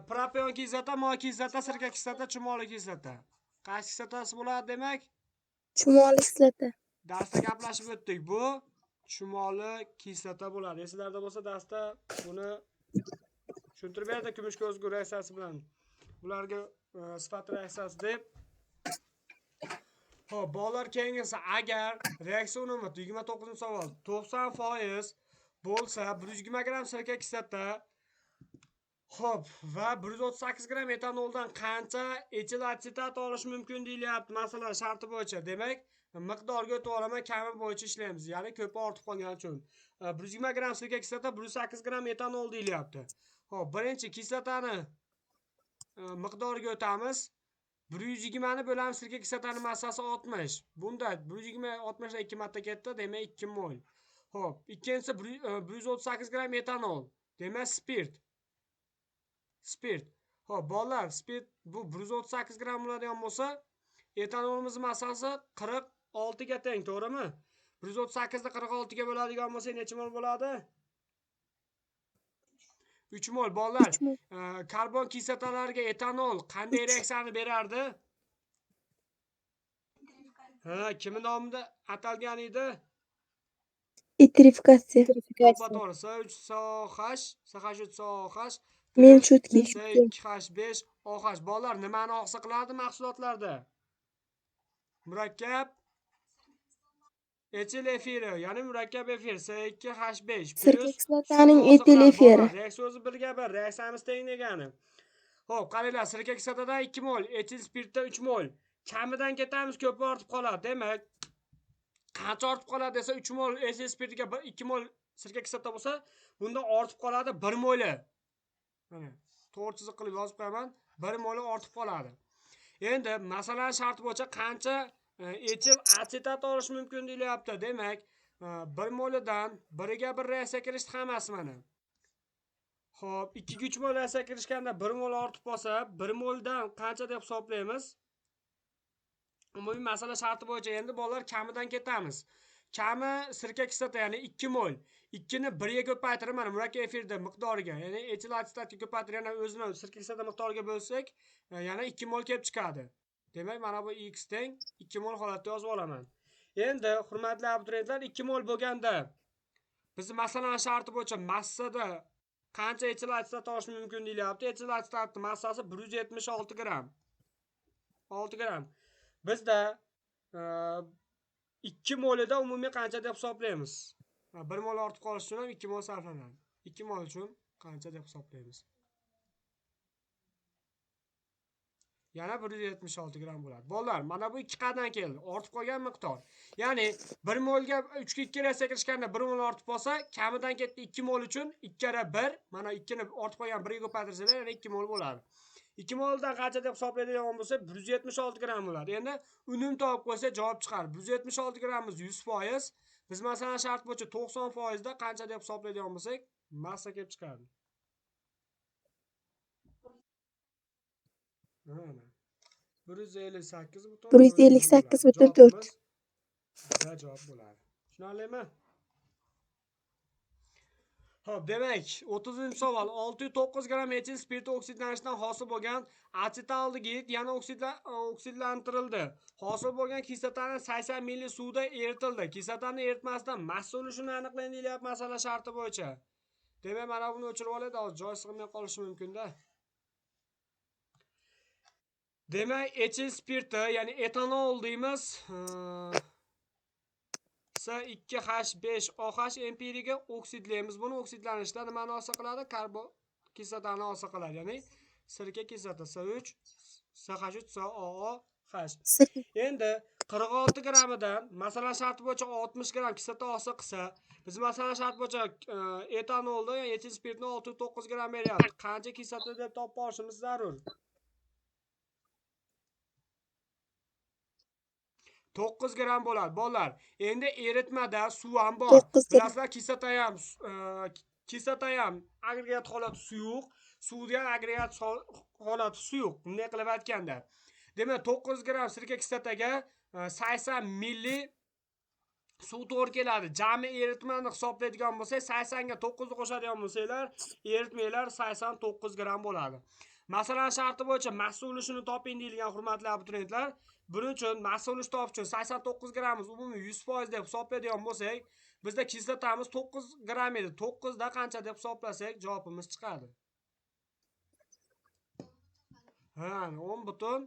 Propion kislota, moy kislota, sirka kislota, chumoli kislota. Qaysi kislotasi bo'ladi demak? Chumoli kislota. Darsda gaplashib o'tdik. Bu chumoli kislota bo'ladi. Esinglarda bo'lsa darsda buni tushuntirib berdi kumush ko'zgu reaksiyasi bilan. Bularga sifat reaksiyasi deb. Xo'p, bolalar keyingisi agar reaksiya unumi 29-savol 90% bo'lsa 120 gram sirka kislota xo'p va 138 gram etanoldan qancha etil asetat olish mumkin deyilyapti masalan sharti bo'yicha. Demak, miqdorga o'tib olaman, kami bo'yicha ishlaymiz. Ya'ni ko'pi ortib qolgani uchun. 120 gram sirka kislota 108 gram etanol deyilyapti. Xo'p, birinchi kislotani miqdoriga o'tamiz. 120 ni bo'lamiz, sirka kislotani massasi 60. Bunda 120 60 dan 2 marta ketdi, demak 2 mol. Xo'p, ikkinchisi 138 gram etanol. Demak spirt. Xo'p, bolalar, spirt bu 138 gram bo'ladigan bo'lsa, etanolimiz massasi 46 ga teng, to'g'rimi? 138 ni 46 ga bo'ladigan bo'lsa, necha mol bo'ladi? 3 mol. Bolalar, karbon kislotalariga etanol qanday reaksiyani berardi? Kimi nomida atalgan edi? Itrifikatsiya. To'g'ri, SH3SOH, SH3SOH, Men chutki. C2H5 OH. Bolalar nimani oqsa qiladi mahsulotlarda? Murakkab etil efiri, ya'ni murakkab efir C2H5 Sirka kislotaning etil efiri. Reaksiya o'zi birga bir, reaksiyamiz teng degani. Xo'p, qaranglar, sirka kislotadan 2 mol, etil spirtda 3 mol. Kamidan ketamiz, ko'pi ortib qoladi. Demak, qancha ortib qoladi desa 3 mol etil spirtiga 2 mol sirka kislota bo'lsa, bunda ortib qoladi 1 moli. Mana to'g'ri chiziq qilib yozib qo'yaman. 1 moli ortib qoladi. Endi masalan shart bo'yicha qancha etil asetat olish mumkin deyilyapti. Demak, 1 molidan 1 ga 1 reaksiya kirishdi hammasi mana. Xo'p, 2 ga 3 mol reaksiya kirishganda 1 mol ortib qolsa, 1 moldan qancha deb hisoblaymiz? Umumiy masala sharti bo'yicha endi bolalar kamidan ketamiz. Kami sirka kislota, ya'ni 2 mol. 2 ni 1 ga ko'paytirib, mana murakkab efirda miqdoriga, ya'ni etil asetatga ko'paytirib, yana o'zini sirka kislota miqdoriga bo'lsak, yana 2 mol kelib chiqadi. Demak, mana bu x teng 2 mol holatda yozib olaman. Endi, hurmatli abituriyentlar, 2 mol bo'lganda biz masalan sharti bo'yicha massada qancha etil asetat olish mumkin deyilyapti. Etil asetatning massasi 176 gram. 6 gram. Bizda 2 molida umumiy qancha deb hisoblaymiz? 1 mol ortib qolish uchun ham 2 mol sarflanadi. 2 mol uchun qancha deb hisoblaymiz? Yana 176 gram bo'ladi. Bolalar, mana bu 2 qadam keldi. Ortib qolgan miqdor. Ya'ni 1 molga 3 ga 2 reaksiya kirishganda 1 mol ortib qolsa, kamidan ketdi 2 mol uchun 2 kara 1, mana 2 ni ortib qolgan 1 ga ko'paytirsalar, yana 2 mol bo'ladi. 2 moldan qancha deb hisoblaydigan bo'lsa, 176 gram bo'ladi. Endi unum topib qo'ysa javob chiqadi. 176 gramimiz 100%. Biz masalan shart bo'yicha 90% da qancha deb hisoblaydigan bo'lsak, massa kelib chiqadi. Mana 158 158,4. Javob bo'ladi. Tushunarlimi? Xo'p, demak, 30-savol 609 gram etil spirti oksidlanishidan hosil bo'lgan asetaldegid yana oksidlantirildi. Hosil bo'lgan kislotaning 80 ml suvda eritildi. Kislotaning eritmasidan massa ulushini aniqlang deyilyapti masala sharti bo'yicha. Demak, mana buni o'chirib olaylik, hozir joy sig'may qolishi mumkin-da. Demak, etil spirti, ya'ni etanol deymiz. C2H5OH empiriga oksidlaymiz. Buni oksidlanishda nimani olsa qiladi? Karbon kislotani olsa qiladi. Ya'ni sirka kislota CH3COOH. Endi 46 gramidan masalan shart bo'yicha 60 gram kislota olsa qilsa, biz masalan shart bo'yicha etanolda, ya'ni etil spirtni 609 gram beryapti. Qancha kislota deb topib olishimiz zarur? 9 gram bo'ladi. Bolalar, endi eritmada suv ham bor. Bilasizlar, kislota ham agregat holati suyuq, suvda agregat holati suyuq. Bunday qilib aytganda, demak 9 gram sirka kislotaga 80 ml suv to'g'ri keladi. Jami eritmani hisoblaydigan bo'lsak, 80 ga 9 ni qo'shadigan bo'lsanglar, eritmalar 89 gram bo'ladi. Masalan, sharti bo'yicha massa ulushini toping deyilgan hurmatli abituriyentlar. Buning uchun massa ulush topish uchun 89 grammiz umumiy 100% deb hisoblaydigan bo'lsak, bizda kislotamiz 9 gram edi. 9 da qancha deb hisoblasak, javobimiz chiqadi. Ha, 10 butun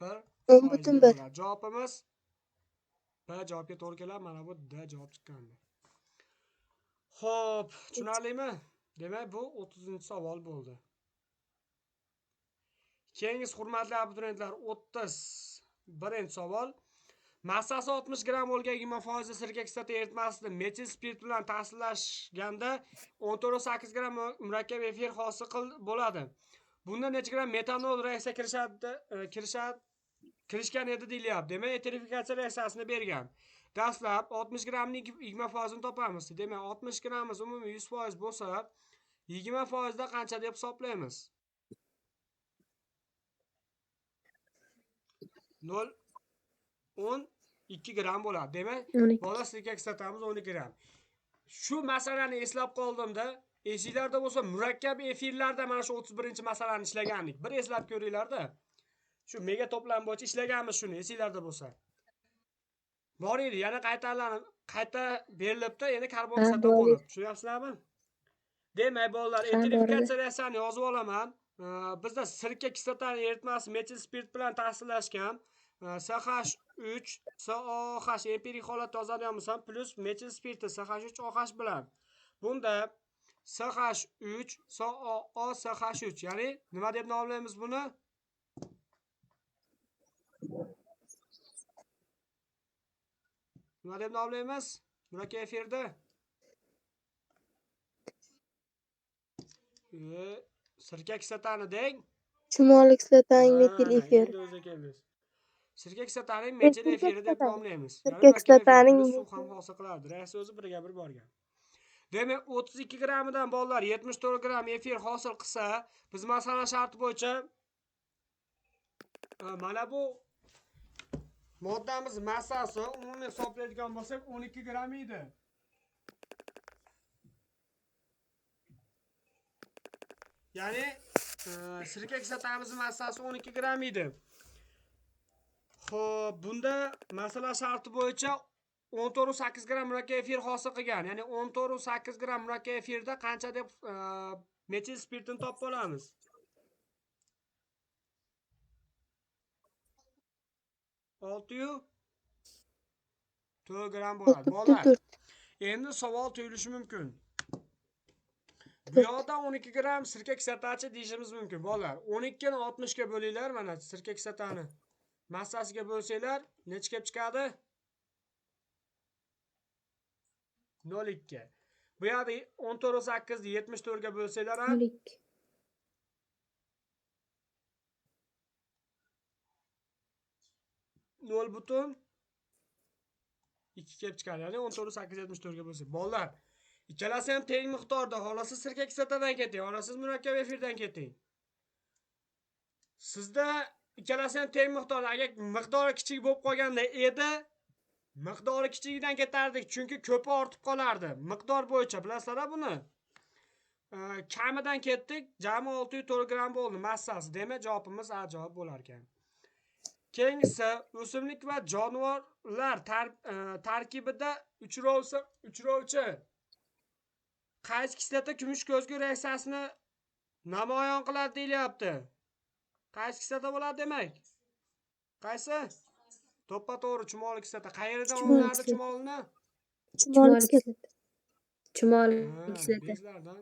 1 10 butun 1. Javobimiz B javobga to'g'ri keladi. Mana bu D javob chiqqandi. Xo'p, tushunarlimi? Demak, bu 30-savol bo'ldi. Keyingi hurmatli abituriyentlar 31-savol. Massasi 60 gram bo'lgan 20% sirka kislota eritmasini metil spirt bilan ta'sirlashganda 14.8 gram murakkab efir hosil bo'ladi. Bunda necha gram metanol reaksiyaga kirishgan edi deyilyapti. Demak, eterifikatsiya reaksiyasini bergan. Dastlab 60 gramning 20% ni topamiz. Demak, 60 gramimiz umumiy 100% bo'lsa, 20% da qancha deb hisoblaymiz? 0.12 gram bo'ladi. Demak, 12. bola sirka kislotamiz 12 gram. Shu masalani eslab qoldimda, esinglarda bo'lsa, murakkab efirlarda mana shu 31-masalani ishlagandik. Bir eslab ko'ringlar-da. Shu mega to'plam bo'yicha ishlaganmiz shuni, esinglarda bo'lsa. Bor edi, yana qayta berilibdi, endi karbon kislota bo'lib. Tushunyapsizlarmi? Demak, bolalar, eterifikatsiya reaksiyasini yozib olaman. Bizda sirka kislotani eritmasi metil spirt bilan ta'sirlashgan. SH3 SOH empirik holatda yozadigan bo'lsam, plus metil spirti SH3OH bilan. Bunda SH3 SOH3, ya'ni nima deb nomlaymiz buni? Nima deb nomlaymiz? Murakkab efirda sirka kislotani deng. Chumoli kislotaning metil efiri. Sirka kislotaning metil efiri deb nomlaymiz. Sirka kislotaning suv ham hosil qiladi. Reaksiya o'zi biriga bir borgan. Demak, 32 gramdan bolalar 74 gram efir hosil qilsa, biz masalan sharti bo'yicha mana bu moddamiz massasi umumiy hisoblaydigan bo'lsak 12 gram edi. Ya'ni sirka kislotamiz massasi 12 gram edi. Xo'p, bunda masalan sharti bo'yicha 14.8 gram murakkab efir hosil qilgan. Ya'ni 14.8 gram murakkab efirda qancha deb metil spirtini topib olamiz? Oltiyu 4 gram bo'ladi. Bolalar, endi savol tuyulishi mumkin. Bu yoqda 12 gram sirka kislotachi deyishimiz mumkin. Bolalar, 12 ni 60 ga bo'linglar, mana sirka kislotani massasiga bo'lsanglar, necha kelib chiqadi? 0.2. Bu yoqda 14.8 ni 74 ga bo'lsanglar ham 12. 0.2 kelib chiqadi. Ya'ni 14.8 74 ga bo'lsa. Bolalar, ikkalasi ham teng miqdorda. Xolasiz sirka kislotadan keting, xolasiz murakkab efirdan keting. Sizda ikkalasi ham teng miqdorda. Agar miqdori kichik bo'lib qolganda edi, miqdori kichigidan ketardik, chunki ko'pi ortib qolardi. Miqdor bo'yicha bilasizlar buni. Kamidan ketdik, jami 604 gram bo'ldi massasi. Demak, javobimiz A javob bo'lar ekan. Keyingisi, o'simlik va jonivorlar tarkibida uchrovchi qaysi kislota kumush ko'zgu reaksiyasini namoyon qiladi deyilyapti. Qaysi kislota bo'ladi demak? Qaysi? To'ppa-to'g'ri chumoli kislota. Qayerdan olinadi chumolni? Chumoli kislota. Chumoli kislota. Bezlardan